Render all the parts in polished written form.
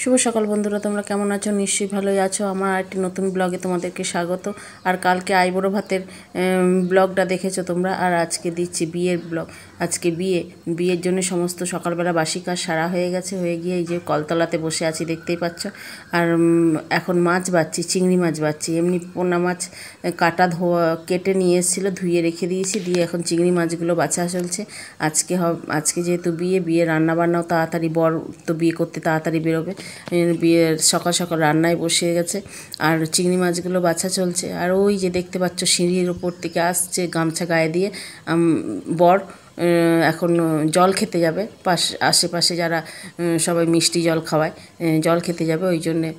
শুভ সকাল বন্ধুরা, তোমরা কেমন আছো? নিশ্চয়ই ভালোই আছো। আমার একটি নতুন ব্লগে তোমাদেরকে স্বাগত। আর কালকে আইবুড়ো ভাতের ব্লগটা দেখেছো তোমরা, আর আজকে দিচ্ছি বিয়ের ব্লগ। আজকে বিয়ের জন্য সমস্ত সকালবেলা বাসি কাজ সারা হয়ে গেছে। হয়ে গিয়ে এই যে কলতলাতে বসে আছি, দেখতেই পাচ্ছ। আর এখন মাছ বাচ্ছি, চিংড়ি মাছ বাচ্ছি। এমনি পোনা মাছ কেটে নিয়ে এসেছিলো, ধুয়ে রেখে দিয়েছি, দিয়ে এখন চিংড়ি মাছগুলো বাছা চলছে। আজকে যেহেতু বিয়ে রান্নাবান্নাও তাড়াতাড়ি, বর তো বিয়ে করতে তাড়াতাড়ি বেরোবে, বিয়ের সকাল সকাল রান্নায় বসে গেছে। আর চিংড়ি মাছগুলো বাছা চলছে। আর ওই যে দেখতে পাচ্ছ সিঁড়ির ওপর থেকে আসছে গামছা গায়ে দিয়ে বর। এখন জল খেতে যাবে, আশেপাশে যারা সবাই মিষ্টি জল খাওয়ায়, জল খেতে যাবে, ওই জন্যে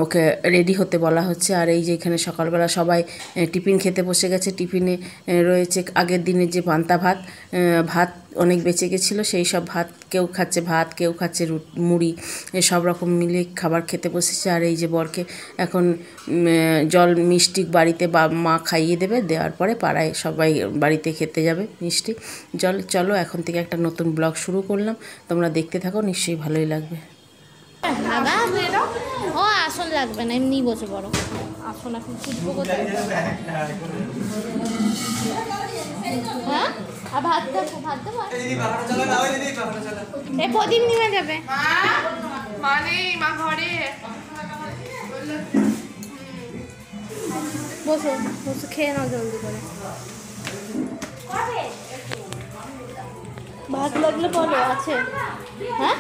ওকে রেডি হতে বলা হচ্ছে। আর এই যে এখানে সকালবেলা সবাই টিফিন খেতে বসে গেছে। টিফিনে রয়েছে আগের দিনের যে পান্তা ভাত অনেক বেঁচে গেছিলো, সেই সব ভাত, কেউ খাচ্ছে ভাত, কেউ খাচ্ছে মুড়ি, সব রকম মিলে খাবার খেতে বসেছে। আর এই যে বরকে এখন জল মিষ্টি বাড়িতে মা খাইয়ে দেবে, দেওয়ার পরে পাড়ায় সবাই বাড়িতে খেতে যাবে মিষ্টি জল। চলো এখন থেকে একটা নতুন ব্লগ শুরু করলাম, তোমরা দেখতে থাকো, নিশ্চয়ই ভালোই লাগবে। ও আসন লাগবে না, এমনি বসে পড়ো। আসন এখন ফুটবো কোথায়? হ্যাঁ, আর ভাত দেবো। এই প্রদীপ নিয়ে যাবে। বসো বসো, খেয়ে নাও জলদি করে। ভাত লাগলে বলো, আছে? হ্যাঁ,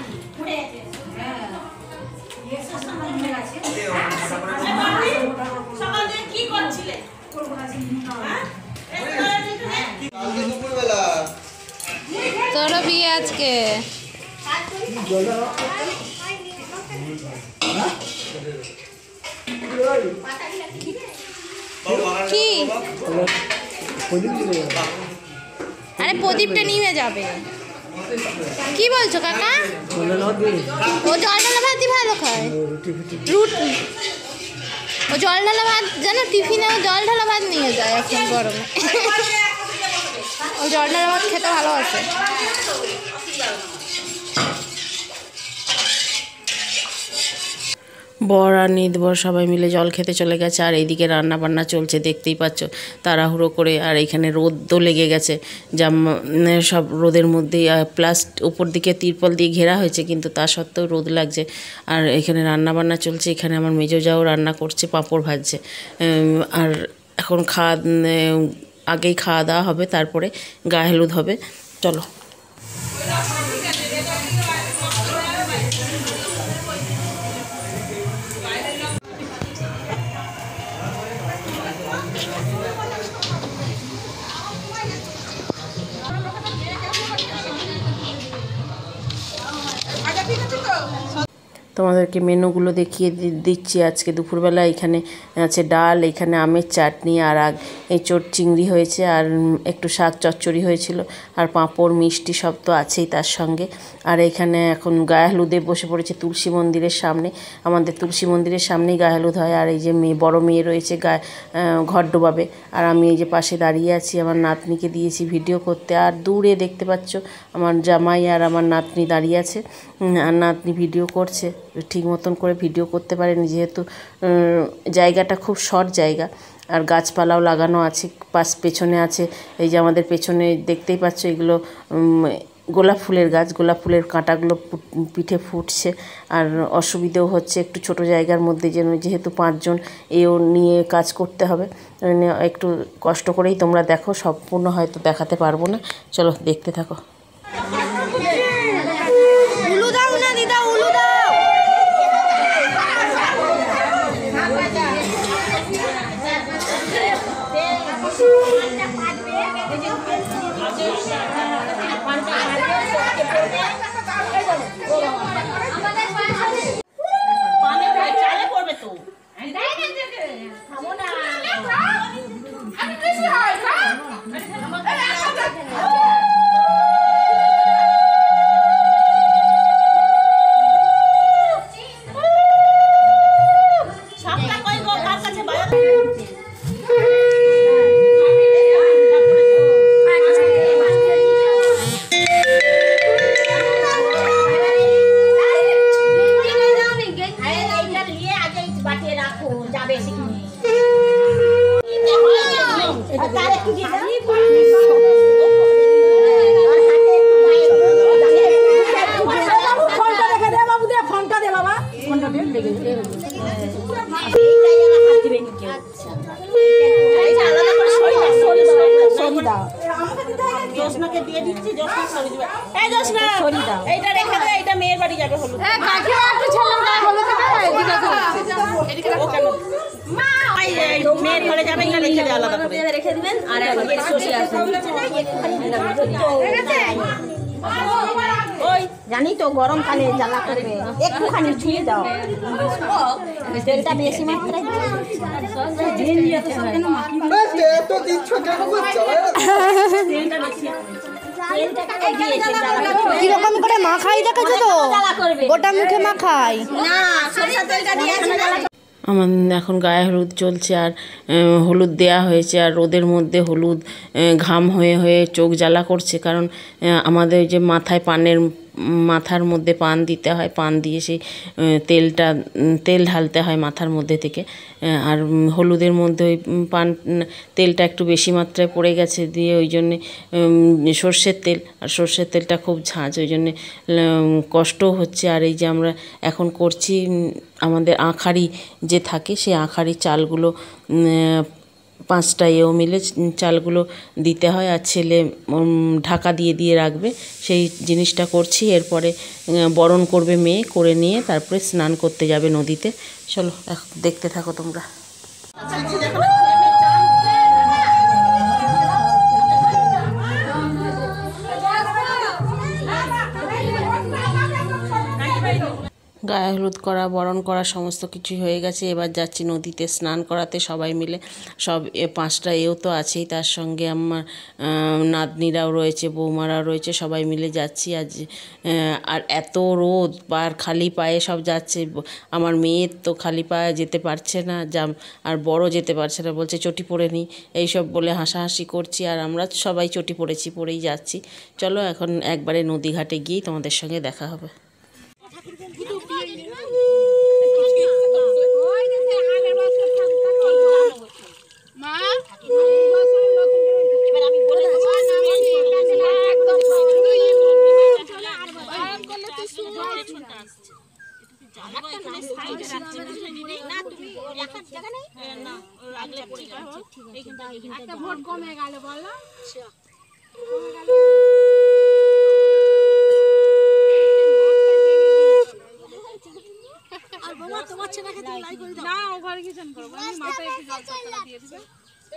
তোরও বিয়ে আজকে? কি? আরে প্রদীপটা নিয়ে যাবে। কি বলছো কাকা? ও জল ঢালা ভাতই ভালো খায়, রুটি। ও জল ঢালা ভাত জানো, টিফিনে ও জল ঢালা ভাত নিয়ে যায় এখন গরমে। ও জল ঢালা ভাত খেতে ভালোবাসে। বর আর নিদবর সবাই মিলে জল খেতে চলে গেছে। আর এইদিকে রান্না বান্না চলছে, দেখতেই পাচ্ছ তাড়াহুড়ো করে। আর এখানে রোদও লেগে গেছে, সব রোদের মধ্যেই। প্লাস উপর দিকে তিরপল দিয়ে ঘেরা হয়েছে, কিন্তু তা সত্ত্বেও রোদ লাগছে। আর এখানে রান্না বান্না চলছে। এখানে আমার মেজো যাও রান্না করছে, পাঁপড় ভাজছে। আর এখন আগেই খাওয়া দাওয়া হবে, তারপরে গায়ে হলুদ হবে। চলো। তোমাদেরকে মেনুগুলো দেখিয়ে দিচ্ছি। আজকে দুপুরবেলা এখানে আছে ডাল, এখানে আমের চাটনি, আর এঁচোড় চিংড়ি হয়েছে, আর একটু শাক চচ্চড়ি হয়েছিল, আর পাঁপড় মিষ্টি সব তো আছেই তার সঙ্গে। আর এখানে এখন গায়ে হলুদে বসে পড়েছে তুলসী মন্দিরের সামনে। আমাদের তুলসী মন্দিরের সামনেই গায়ে হলুদ হয়। আর এই যে বড় মেয়ে রয়েছে ঘর ডোবাবে। আর আমি এই যে পাশে দাঁড়িয়ে আছি, আমার নাতনিকে দিয়েছি ভিডিও করতে। আর দূরে দেখতে পাচ্ছ আমার জামাই আর আমার নাতনি দাঁড়িয়ে আছে, আর নাতনি ভিডিও করছে। ঠিক মতন করে ভিডিও করতে পারেনি, যেহেতু জায়গাটা খুব শর্ট জায়গা। আর গাছপালাও লাগানো আছে, পেছনে আছে এই যে আমাদের পেছনে দেখতেই পাচ্ছ, এগুলো গোলাপ ফুলের গাছ। গোলাপ ফুলের কাঁটাগুলো পিঠে ফুটছে। আর অসুবিধেও হচ্ছে একটু ছোট জায়গার মধ্যে, যেহেতু 5 জন এও নিয়ে কাজ করতে হবে, একটু কষ্ট করেই তোমরা দেখো, সম্পূর্ণ হয়তো দেখাতে পারবো না। চলো দেখতে থাকো। মেয়ের ঘরে যাবেন না, রেখে দেওয়া আলাদা করে রেখে দিবেন। আর ওই জানি তো গরমকালে জ্বালা করবে, একটুখানি ছুঁয়ে দাও, তেলটা বেশি মাত্রায় কিরকম করে মাখাই দেখেছো তো, গোটা মুখে মাখাই না, সরষের তেলটা দিয়ে আমার এখন গায়ে হলুদ চলছে আর হলুদ দেয়া হয়েছে আর রোদের মধ্যে হলুদ ঘাম হয়ে হয়ে চোখ জ্বালা করছে, কারণ আমাদের যে মাথায় মাথার মধ্যে পান দিতে হয়, পান দিয়ে সেই তেল ঢালতে হয় মাথার মধ্যে থেকে, আর হলুদের মধ্যে ওই তেলটা একটু বেশি মাত্রায় পড়ে গেছে, দিয়ে ওই জন্যে সর্ষের তেল, আর সর্ষের তেলটা খুব ঝাঁঝ, ওই জন্যে কষ্টও হচ্ছে। আর এই যে আমরা এখন করছি, আমাদের আঁখারি যে থাকে সেই আঁখারি চালগুলো 5টা মিলে চালগুলো দিতে হয়, আর ছেলে ঢাকা দিয়ে দিয়ে রাখবে, সেই জিনিসটা করছি। এরপরে বরণ করবে মেয়ে, করে নিয়ে তারপরে স্নান করতে যাবে নদীতে। চলো দেখতে থাকো তোমরা। গায়ে হলুদ করা, বরণ করা সমস্ত কিছুই হয়ে গেছে। এবার যাচ্ছি নদীতে স্নান করাতে সবাই মিলে। সব 5টা তো আছেই, তার সঙ্গে আমার নাতনিরাও রয়েছে, বৌমারাও রয়েছে, সবাই মিলে যাচ্ছি। আর এত রোদ, আর খালি পায়ে সব যাচ্ছে। আমার মেয়ের তো খালি পায়ে যেতে পারছে না, আর বড় যেতে পারছে না, বলছে চটি পরে নিই, এইসব বলে হাসাহাসি করছি। আর আমরা সবাই চটি পরেই যাচ্ছি। চলো এখন একবারে নদীঘাটে গিয়েই তোমাদের সঙ্গে দেখা হবে। ভোট কমে গেল বলো, তোমার ছেলেকে তুমি লাই করে দাও না ও ঘরে কিচেন করবো, আমি মাথায় একটু জল পাতা দিয়ে দিবে,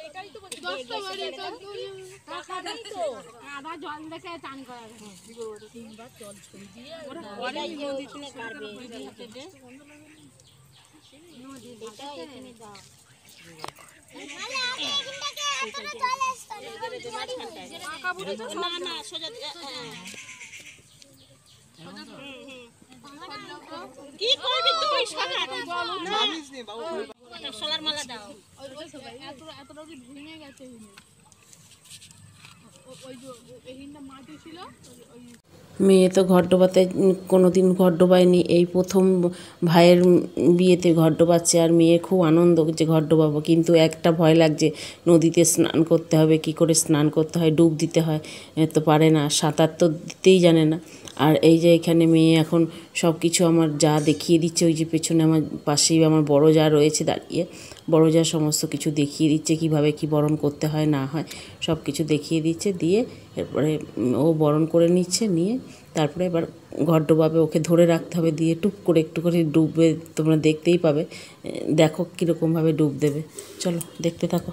এটাই তো বলি 10টা বাড়ি তো আধা জল দেখে চান করাবে, কি করব 3বার জল ছড়ি দিয়ে ওরা ঘরে নদীতে কাটবে, নদী হাতে দে নদী এটা এখানে দাও। না সোজা কি করবি তুই, সোলার মালা দাও। এতটা কি ভেঙে গেছে, ওই যে এইটা মাটি ছিল। মেয়ে তো ঘর ডোবাতে কোনোদিন ঘর ডোবায়নি, এই প্রথম ভাইয়ের বিয়েতে ঘর ডোবাচ্ছে। আর মেয়ে খুব আনন্দ যে ঘর ডোবাবো, কিন্তু একটা ভয় লাগছে, নদীতে স্নান করতে হবে, কি করে স্নান করতে হয়, ডুব দিতে হয় তো পারে না, সাঁতার তো দিতেই জানে না। আর এই যে এখানে মেয়ে এখন সব কিছু আমার যা দেখিয়ে দিচ্ছে, ওই যে পেছনে আমার পাশেই আমার বড় যা রয়েছে দাঁড়িয়ে, বড় যা সমস্ত কিছু দেখিয়ে দিচ্ছে, কিভাবে কি বরণ করতে হয় না হয় সব কিছু দেখিয়ে দিচ্ছে। দিয়ে এরপরে ও বরণ করে নিচ্ছে, নিয়ে তারপরে এবার ঘর ডোবাবে, ওকে ধরে রাখতে হবে, দিয়ে টুপ করে একটু করে ডুববে, তোমরা দেখতেই পাবে। দেখো কীরকমভাবে ডুব দেবে, চলো দেখতে থাকো।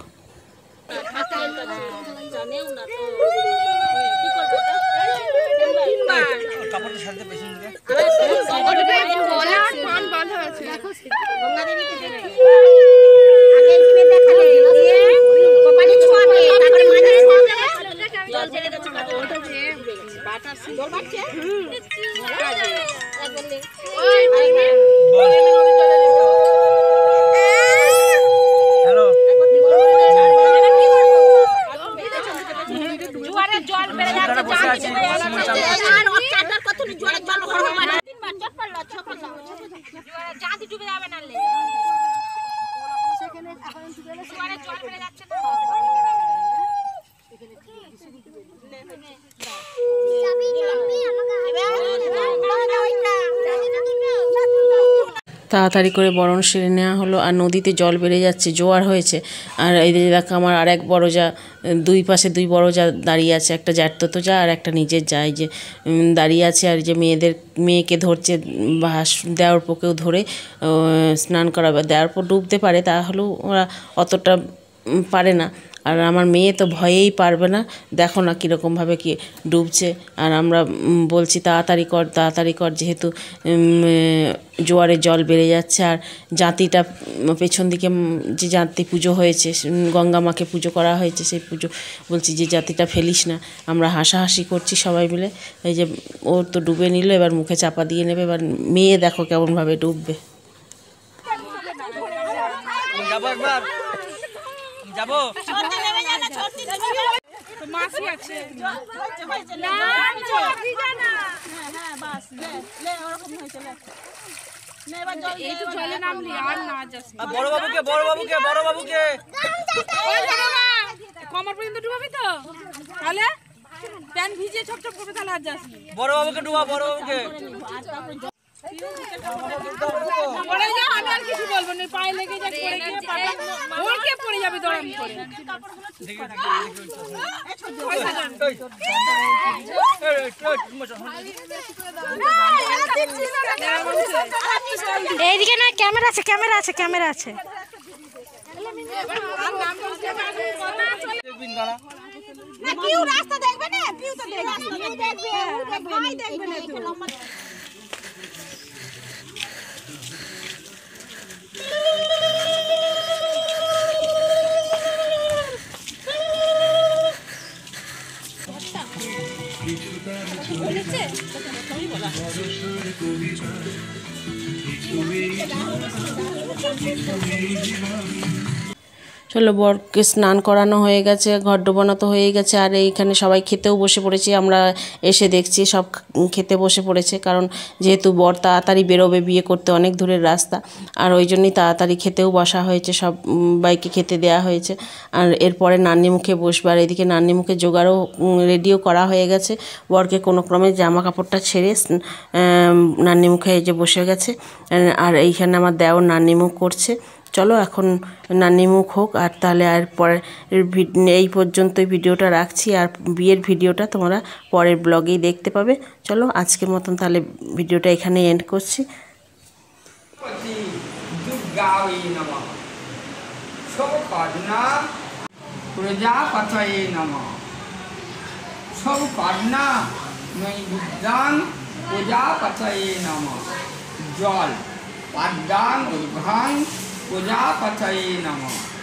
তাড়াতাড়ি করে বরণ সেরে নেওয়া হলো। আর নদীতে জল বেড়ে যাচ্ছে, জোয়ার হয়েছে। আর এই যে দেখো আমার আর এক বড় যা, দুই পাশে দুই বড় যা দাঁড়িয়ে আছে, একটা জ্যাঠতো যা আর একটা নিজের যা, এই যে দাঁড়িয়ে আছে। আর যে মেয়েকে ধরছে, দেওয়ার পোকেও ধরে স্নান করাবে। দেওয়ার পর ডুবতে পারে, তাহলেও ওরা অতটা পারে না। আর আমার মেয়ে তো ভয়েই পারবে না, দেখো না কীরকমভাবে কি ডুবছে। আর আমরা বলছি তাড়াতাড়ি কর, যেহেতু জোয়ারের জল বেড়ে যাচ্ছে। আর জাতিটা পেছন দিকে যে জাতি পুজো হয়েছে, গঙ্গা মাকে পুজো করা হয়েছে, সেই পুজো বলছি যে জাতিটা ফেলিস না। আমরা হাসাহাসি করছি সবাই মিলে। এই যে ও তো ডুবে নিল, এবার মুখে চাপা দিয়ে নেবে। এবার মেয়ে দেখো কেমনভাবে ডুববে। যাবো মাসি আছে বড় বাবুকে কমর পর্যন্ত ডুবাবি তো, তাহলে প্যান্ট ভিজিয়ে ছপ ছপ করবে, তাহলে আর যাস বড় বাবুকে ডুবা, বড় বাবুকে পড়ে যা। আমি আর কিছু বলবো না, পায়ে লেগে যা, পড়ে গিয়ে ওরকে পড়ে যাবে দড়াম করে। এইদিকে না, ক্যামেরা আছে। পিউ রাস্তা দেখবে না, পিউ তো দেখবে। ভাই দেখবে না তো। চলো, বরকে স্নান করানো হয়ে গেছে, ঘর ডোবানো তো হয়ে গেছে। আর এইখানে সবাই খেতেও বসে পড়েছি। আমরা এসে দেখছি সব খেতে বসে পড়েছে, কারণ যেহেতু বর তাড়াতাড়ি বেরোবে, বিয়ে করতে অনেক দূরের রাস্তা। আর ওই জন্যই তাড়াতাড়ি খেতেও বসা হয়েছে, সবাইকে খেতে দেওয়া হয়েছে। আর এরপরে নান্নিমুখে বসবে। আর এদিকে নান্নিমুখে জোগাড়ও রেডিও করা হয়ে গেছে। বরকে কোনো ক্রমে জামা কাপড়টা ছেড়ে নান্নিমুখে এই যে বসে গেছে। আর এইখানে আমার দেওর নান্নিমুখ করছে। চলো এখন নান্নিমুখ হোক। আর তাহলে আর পরে এই পর্যন্তই ভিডিওটা রাখছি। আর বিয়ের ভিডিওটা তোমরা পরের ব্লগেই দেখতে পাবে। চলো আজকের মতন তাহলে ভিডিওটা এখানে এন্ড করছি। জল পাদ্যাং উর্ধ্বাং প্রজাপতয়ে নমঃ।